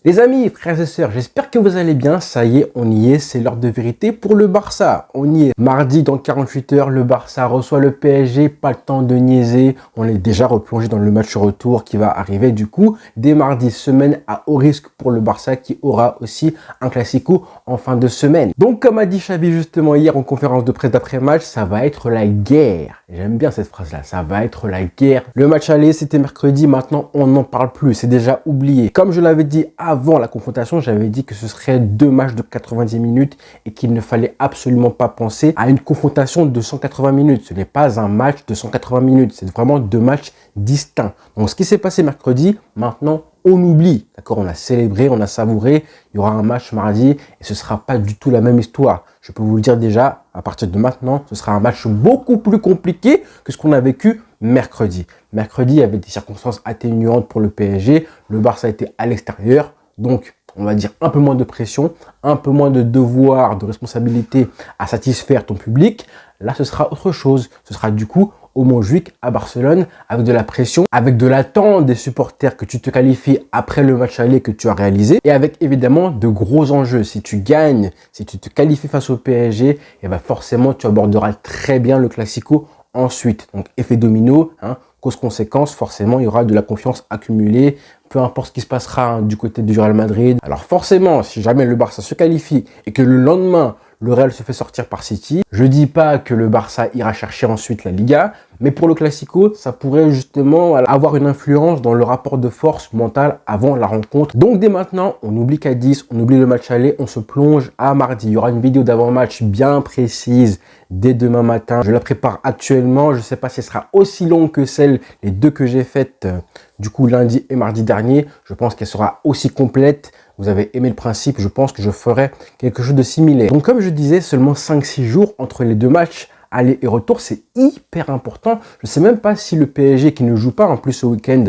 Les amis, frères et sœurs, j'espère que vous allez bien. Ça y est, on y est, c'est l'heure de vérité pour le Barça. On y est. Mardi, dans 48 heures, le Barça reçoit le PSG. Pas le temps de niaiser. On est déjà replongé dans le match retour qui va arriver du coup dès mardi, semaine à haut risque pour le Barça qui aura aussi un classico en fin de semaine. Donc, comme a dit Xavi justement hier en conférence de presse d'après-match, ça va être la guerre. J'aime bien cette phrase-là. Ça va être la guerre. Le match aller, c'était mercredi. Maintenant, on n'en parle plus. C'est déjà oublié. Comme je l'avais dit avant la confrontation, j'avais dit que ce serait 2 matchs de 90 minutes et qu'il ne fallait absolument pas penser à une confrontation de 180 minutes. Ce n'est pas un match de 180 minutes, c'est vraiment 2 matchs distincts. Donc ce qui s'est passé mercredi, maintenant on oublie. D'accord, on a célébré, on a savouré, il y aura un match mardi et ce ne sera pas du tout la même histoire. Je peux vous le dire déjà, à partir de maintenant, ce sera un match beaucoup plus compliqué que ce qu'on a vécu mercredi. Mercredi, il y avait des circonstances atténuantes pour le PSG. Le Barça était à l'extérieur. Donc, on va dire un peu moins de pression, un peu moins de devoir, de responsabilité à satisfaire ton public. Là, ce sera autre chose. Ce sera du coup au Montjuïc à Barcelone avec de la pression, avec de l'attente des supporters que tu te qualifies après le match aller que tu as réalisé et avec évidemment de gros enjeux. Si tu gagnes, si tu te qualifies face au PSG, et ben forcément tu aborderas très bien le Classico ensuite. Donc effet domino, cause-conséquence, forcément il y aura de la confiance accumulée, peu importe ce qui se passera du côté du Real Madrid. Alors forcément, si jamais le Barça se qualifie et que le lendemain, le Real se fait sortir par City, je dis pas que le Barça ira chercher ensuite la Liga, mais pour le Classico, ça pourrait justement avoir une influence dans le rapport de force mentale avant la rencontre. Donc dès maintenant, on oublie Cadiz, on oublie le match aller, on se plonge à mardi. Il y aura une vidéo d'avant-match bien précise dès demain matin. Je la prépare actuellement, je ne sais pas si elle sera aussi longue que les deux que j'ai faites du coup lundi et mardi dernier. Je pense qu'elle sera aussi complète. Vous avez aimé le principe, je pense que je ferai quelque chose de similaire. Donc comme je disais, seulement 5-6 jours entre les deux matchs, aller et retour, c'est hyper important. Je ne sais même pas si le PSG qui ne joue pas en plus au week-end,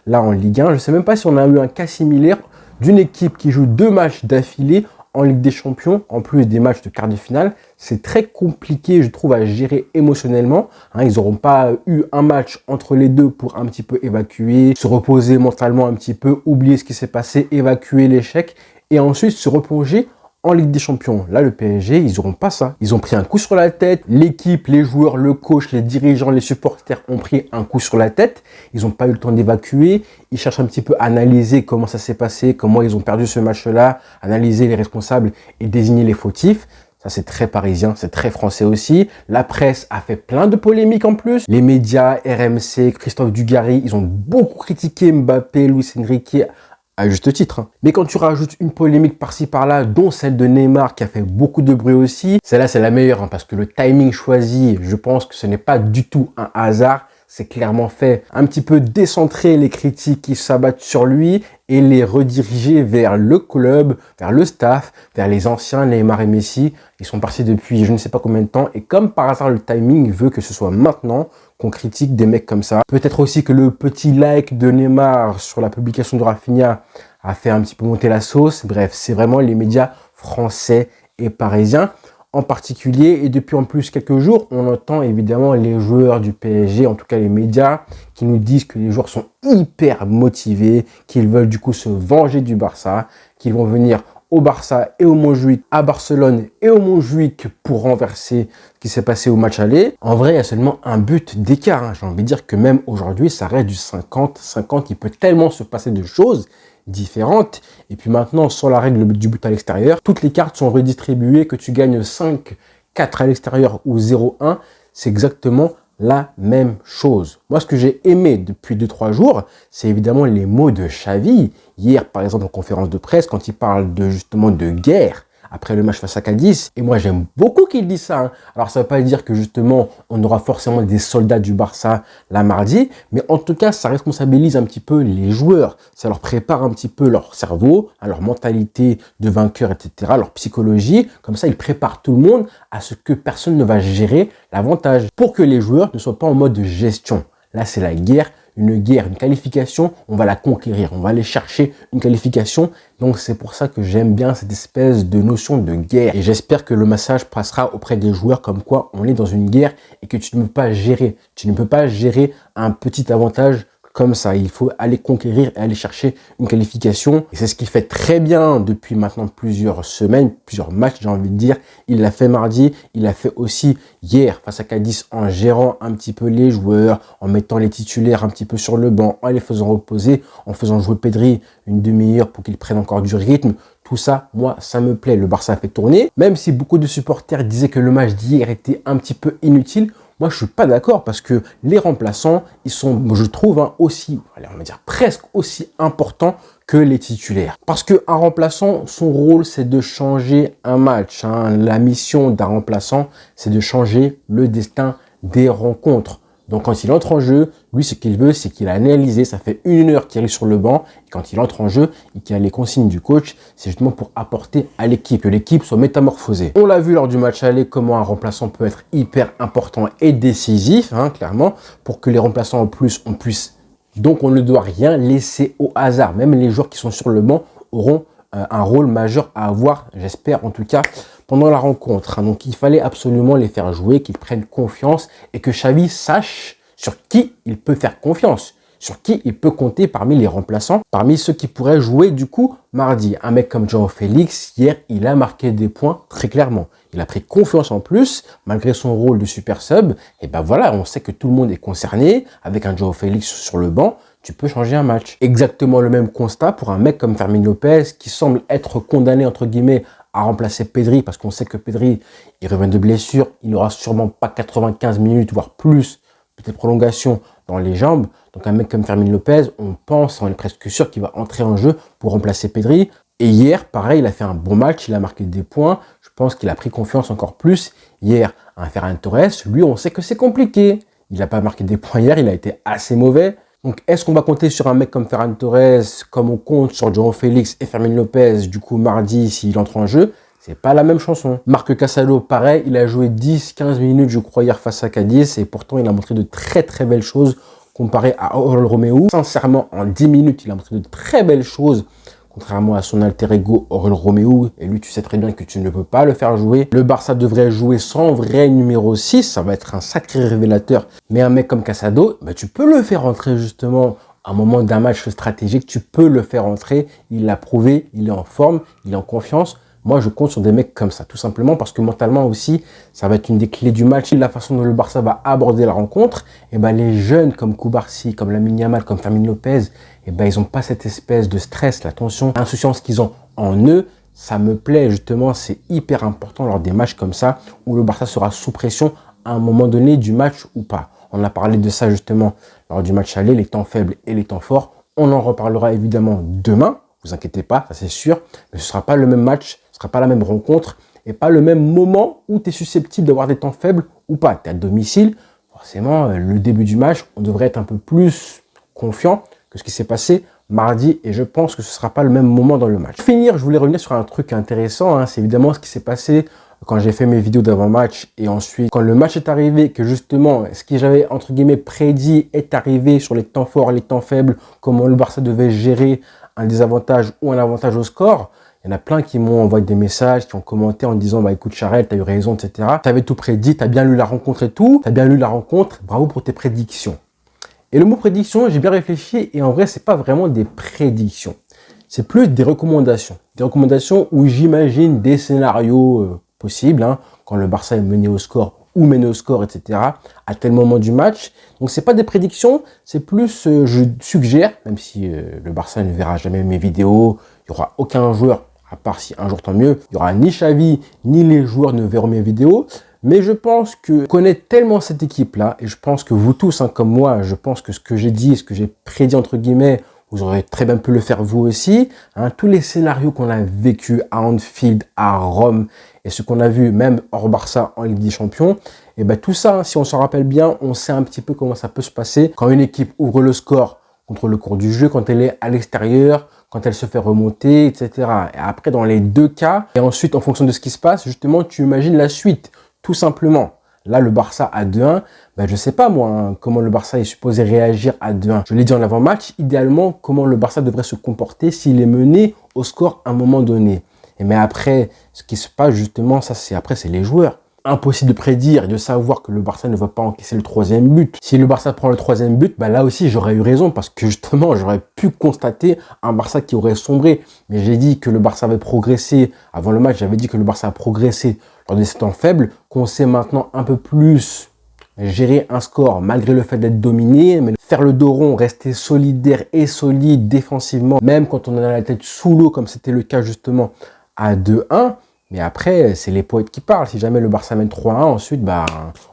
là en Ligue 1, je ne sais même pas si on a eu un cas similaire d'une équipe qui joue 2 matchs d'affilée en Ligue des Champions, en plus des matchs de quart de finale. C'est très compliqué, je trouve, à gérer émotionnellement. Ils n'auront pas eu un match entre les deux pour un petit peu évacuer, se reposer mentalement un petit peu, oublier ce qui s'est passé, évacuer l'échec et ensuite se replonger en Ligue des Champions. Là, le PSG, ils n'auront pas ça. Ils ont pris un coup sur la tête. L'équipe, les joueurs, le coach, les dirigeants, les supporters ont pris un coup sur la tête. Ils n'ont pas eu le temps d'évacuer. Ils cherchent un petit peu à analyser comment ça s'est passé, comment ils ont perdu ce match-là, analyser les responsables et désigner les fautifs. Ça, c'est très parisien, c'est très français aussi. La presse a fait plein de polémiques en plus. Les médias, RMC, Christophe Dugarry, ils ont beaucoup critiqué Mbappé, Luis Enrique, à juste titre. Mais quand tu rajoutes une polémique par-ci par-là, dont celle de Neymar qui a fait beaucoup de bruit aussi, celle-là c'est la meilleure parce que le timing choisi, je pense que ce n'est pas du tout un hasard. C'est clairement fait un petit peu décentrer les critiques qui s'abattent sur lui et les rediriger vers le club, vers le staff, vers les anciens Neymar et Messi. Ils sont partis depuis je ne sais pas combien de temps et comme par hasard le timing veut que ce soit maintenant qu'on critique des mecs comme ça. Peut-être aussi que le petit like de Neymar sur la publication de Rafinha a fait un petit peu monter la sauce. Bref, c'est vraiment les médias français et parisiens en particulier. Et depuis en plus quelques jours, on entend évidemment les joueurs du PSG, en tout cas les médias, qui nous disent que les joueurs sont hyper motivés, qu'ils veulent du coup se venger du Barça, qu'ils vont venir au Barça et au Montjuïc, à Barcelone et au Montjuïc pour renverser ce qui s'est passé au match aller. En vrai, il y a seulement un but d'écart. J'ai envie de dire que même aujourd'hui, ça reste du 50-50. Il peut tellement se passer de choses différentes. Et puis maintenant, sans la règle du but à l'extérieur, toutes les cartes sont redistribuées, que tu gagnes 5-4 à l'extérieur ou 0-1, c'est exactement la même chose. Moi, ce que j'ai aimé depuis 2-3 jours, c'est évidemment les mots de Xavi. Hier, par exemple, en conférence de presse, quand il parle justement de guerre, après le match face à Cadiz. Et moi, j'aime beaucoup qu'il dise ça. Alors, ça ne veut pas dire que justement, on aura forcément des soldats du Barça la mardi, mais en tout cas, ça responsabilise un petit peu les joueurs. Ça leur prépare un petit peu leur cerveau, leur mentalité de vainqueur, etc., leur psychologie. Comme ça, ils préparent tout le monde à ce que personne ne va gérer l'avantage pour que les joueurs ne soient pas en mode gestion. Là, c'est la guerre. Une qualification, on va la conquérir, on va aller chercher une qualification. Donc c'est pour ça que j'aime bien cette espèce de notion de guerre. Et j'espère que le message passera auprès des joueurs comme quoi on est dans une guerre et que tu ne peux pas gérer. Tu ne peux pas gérer un petit avantage comme ça. Il faut aller conquérir et aller chercher une qualification. Et c'est ce qu'il fait très bien depuis maintenant plusieurs semaines, plusieurs matchs, j'ai envie de dire. Il l'a fait mardi, il l'a fait aussi hier face à Cadiz en gérant un petit peu les joueurs, en mettant les titulaires un petit peu sur le banc, en les faisant reposer, en faisant jouer Pedri une demi-heure pour qu'il prenne encore du rythme. Tout ça, moi, ça me plaît. Le Barça a fait tourner. Même si beaucoup de supporters disaient que le match d'hier était un petit peu inutile, moi, je suis pas d'accord parce que les remplaçants, ils sont, je trouve, aussi, allez, on va dire presque aussi importants que les titulaires. Parce qu'un remplaçant, son rôle, c'est de changer un match. La mission d'un remplaçant, c'est de changer le destin des rencontres. Donc, quand il entre en jeu, lui, ce qu'il veut, c'est qu'il a analysé. Ça fait 1 heure qu'il est sur le banc. Et quand il entre en jeu et qu'il a les consignes du coach, c'est justement pour apporter à l'équipe, que l'équipe soit métamorphosée. On l'a vu lors du match aller, comment un remplaçant peut être hyper important et décisif, clairement, pour que les remplaçants en plus, on puisse. Donc, on ne doit rien laisser au hasard. Même les joueurs qui sont sur le banc auront un rôle majeur à avoir, j'espère en tout cas, pendant la rencontre. Donc, il fallait absolument les faire jouer, qu'ils prennent confiance et que Xavi sache sur qui il peut faire confiance, sur qui il peut compter parmi les remplaçants, parmi ceux qui pourraient jouer du coup mardi. Un mec comme João Félix, hier, il a marqué des points très clairement. Il a pris confiance en plus, malgré son rôle de super sub. Et ben voilà, on sait que tout le monde est concerné. Avec un João Félix sur le banc, tu peux changer un match. Exactement le même constat pour un mec comme Fermin Lopez, qui semble être condamné, entre guillemets, à remplacer Pedri, parce qu'on sait que Pedri, il revient de blessure, il n'aura sûrement pas 95 minutes, voire plus, peut-être prolongation dans les jambes. Donc un mec comme Fermin Lopez, on est presque sûr qu'il va entrer en jeu pour remplacer Pedri. Et hier, pareil, il a fait un bon match, il a marqué des points. Je pense qu'il a pris confiance encore plus. Hier, un Ferran Torres, lui, on sait que c'est compliqué. Il n'a pas marqué des points hier, il a été assez mauvais. Donc, est-ce qu'on va compter sur un mec comme Ferran Torres, comme on compte sur João Félix et Fermin Lopez, du coup, mardi, s'il entre en jeu? C'est pas la même chanson. Marc Casado, pareil, il a joué 10-15 minutes, je crois, hier face à Cadiz, et pourtant, il a montré de très, très belles choses comparé à Oriol Romeu. Sincèrement, en 10 minutes, il a montré de très belles choses, contrairement à son alter ego Oriol Romeu. Et lui, tu sais très bien que tu ne peux pas le faire jouer. Le Barça devrait jouer sans vrai numéro 6. Ça va être un sacré révélateur. Mais un mec comme Casado, tu peux le faire entrer justement à un moment d'un match stratégique. Tu peux le faire entrer. Il l'a prouvé. Il est en forme. Il est en confiance. Moi, je compte sur des mecs comme ça, tout simplement parce que mentalement aussi, ça va être une des clés du match. La façon dont le Barça va aborder la rencontre, et les jeunes comme Koubarsi, comme Lamine Yamal, comme Fermin Lopez, ils n'ont pas cette espèce de stress, la tension, l'insouciance qu'ils ont en eux. Ça me plaît justement, c'est hyper important lors des matchs comme ça, où le Barça sera sous pression à un moment donné du match ou pas. On a parlé de ça justement lors du match aller, les temps faibles et les temps forts. On en reparlera évidemment demain, vous inquiétez pas, ça c'est sûr, mais ce ne sera pas le même match, ce ne sera pas la même rencontre et pas le même moment où tu es susceptible d'avoir des temps faibles ou pas. Tu es à domicile, forcément, le début du match, on devrait être un peu plus confiant que ce qui s'est passé mardi et je pense que ce ne sera pas le même moment dans le match. Pour finir, je voulais revenir sur un truc intéressant, c'est évidemment ce qui s'est passé quand j'ai fait mes vidéos d'avant-match et ensuite quand le match est arrivé, que justement ce que j'avais entre guillemets prédit est arrivé sur les temps forts, les temps faibles, comment le Barça devait gérer un désavantage ou un avantage au score. Il y en a plein qui m'ont envoyé des messages, qui ont commenté en disant écoute Charel, t'as eu raison, etc. T'avais tout prédit, t'as bien lu la rencontre et tout, t'as bien lu la rencontre, bravo pour tes prédictions. Et le mot prédiction, j'ai bien réfléchi et en vrai, c'est pas vraiment des prédictions. C'est plus des recommandations. Des recommandations où j'imagine des scénarios possibles, quand le Barça est mené au score ou mené au score, etc. à tel moment du match. Donc, c'est pas des prédictions, c'est plus, je suggère, même si le Barça ne verra jamais mes vidéos, il n'y aura aucun joueur, à part si un jour tant mieux, il n'y aura ni Xavi, ni les joueurs ne verront mes vidéos. Mais je pense que je connais tellement cette équipe-là, et je pense que vous tous, comme moi, je pense que ce que j'ai dit, ce que j'ai prédit, entre guillemets, vous aurez très bien pu le faire vous aussi. Tous les scénarios qu'on a vécu à Anfield, à Rome, et ce qu'on a vu même hors Barça en Ligue des Champions, et tout ça, si on s'en rappelle bien, on sait un petit peu comment ça peut se passer quand une équipe ouvre le score contre le cours du jeu, quand elle est à l'extérieur, quand elle se fait remonter, etc. Et après, dans les deux cas, et ensuite, en fonction de ce qui se passe, justement, tu imagines la suite, tout simplement. Là, le Barça à 2-1, je ne sais pas moi comment le Barça est supposé réagir à 2-1. Je l'ai dit en avant-match, idéalement, comment le Barça devrait se comporter s'il est mené au score à un moment donné. Mais après, ce qui se passe justement, c'est les joueurs. impossible de prédire et de savoir que le Barça ne va pas encaisser le troisième but. Si le Barça prend le troisième but, bah là aussi j'aurais eu raison parce que justement j'aurais pu constater un Barça qui aurait sombré. Mais j'ai dit que le Barça avait progressé. Avant le match, j'avais dit que le Barça a progressé lors des temps faibles, qu'on sait maintenant un peu plus gérer un score malgré le fait d'être dominé, mais faire le dos rond, rester solidaire et solide défensivement, même quand on a la tête sous l'eau comme c'était le cas justement à 2-1. Mais après, c'est les poètes qui parlent. Si jamais le Barça mène 3-1, ensuite, bah,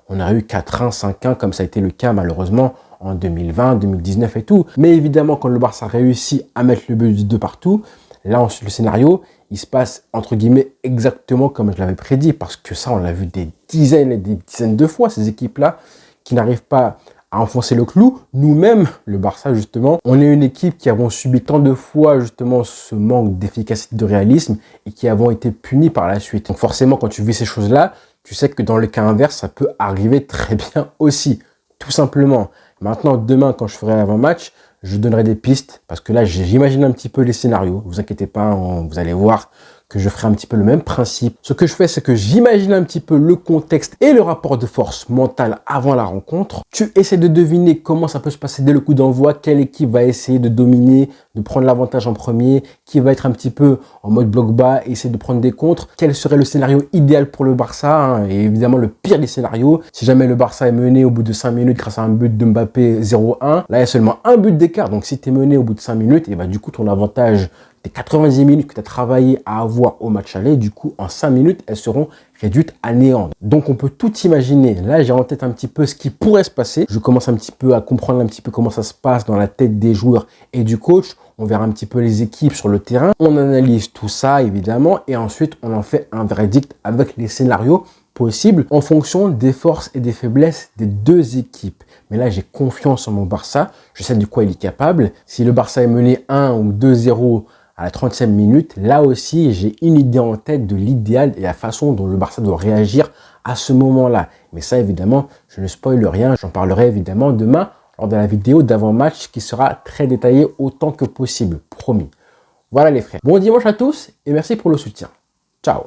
on aurait eu 4-1, 5-1, comme ça a été le cas malheureusement en 2020, 2019 et tout. Mais évidemment, quand le Barça réussit à mettre le but de partout, là, ensuite, le scénario, il se passe, entre guillemets, exactement comme je l'avais prédit. Parce que ça, on l'a vu des dizaines et des dizaines de fois, ces équipes-là, qui n'arrivent pas à enfoncer le clou. Nous-mêmes, le Barça, justement, on est une équipe qui avons subi tant de fois, justement, ce manque d'efficacité, de réalisme et qui avons été punis par la suite. Donc forcément, quand tu vis ces choses-là, tu sais que dans le cas inverse, ça peut arriver très bien aussi, tout simplement. Maintenant, demain, quand je ferai l'avant-match, je donnerai des pistes parce que là, j'imagine un petit peu les scénarios. Vous inquiétez pas, vous allez voir que je ferai un petit peu le même principe. Ce que je fais, c'est que j'imagine un petit peu le contexte et le rapport de force mentale avant la rencontre. Tu essaies de deviner comment ça peut se passer dès le coup d'envoi, quelle équipe va essayer de dominer, de prendre l'avantage en premier, qui va être un petit peu en mode bloc bas et essayer de prendre des contres, quel serait le scénario idéal pour le Barça, hein, et évidemment le pire des scénarios. Si jamais le Barça est mené au bout de 5 minutes grâce à un but de Mbappé 0-1, là il y a seulement un but d'écart, donc si tu es mené au bout de 5 minutes, et bah du coup ton avantage des 90 minutes que tu as travaillé à avoir au match aller, du coup, en 5 minutes, elles seront réduites à néant. Donc, on peut tout imaginer. Là, j'ai en tête un petit peu ce qui pourrait se passer. Je commence un petit peu à comprendre un petit peu comment ça se passe dans la tête des joueurs et du coach. On verra un petit peu les équipes sur le terrain. On analyse tout ça, évidemment, et ensuite, on en fait un verdict avec les scénarios possibles en fonction des forces et des faiblesses des deux équipes. Mais là, j'ai confiance en mon Barça. Je sais de quoi il est capable. Si le Barça est mené 1 ou 2-0 à la 30e minute, là aussi, j'ai une idée en tête de l'idéal et la façon dont le Barça doit réagir à ce moment-là. Mais ça, évidemment, je ne spoile rien. J'en parlerai évidemment demain lors de la vidéo d'avant-match qui sera très détaillée autant que possible, promis. Voilà les frères. Bon dimanche à tous et merci pour le soutien. Ciao.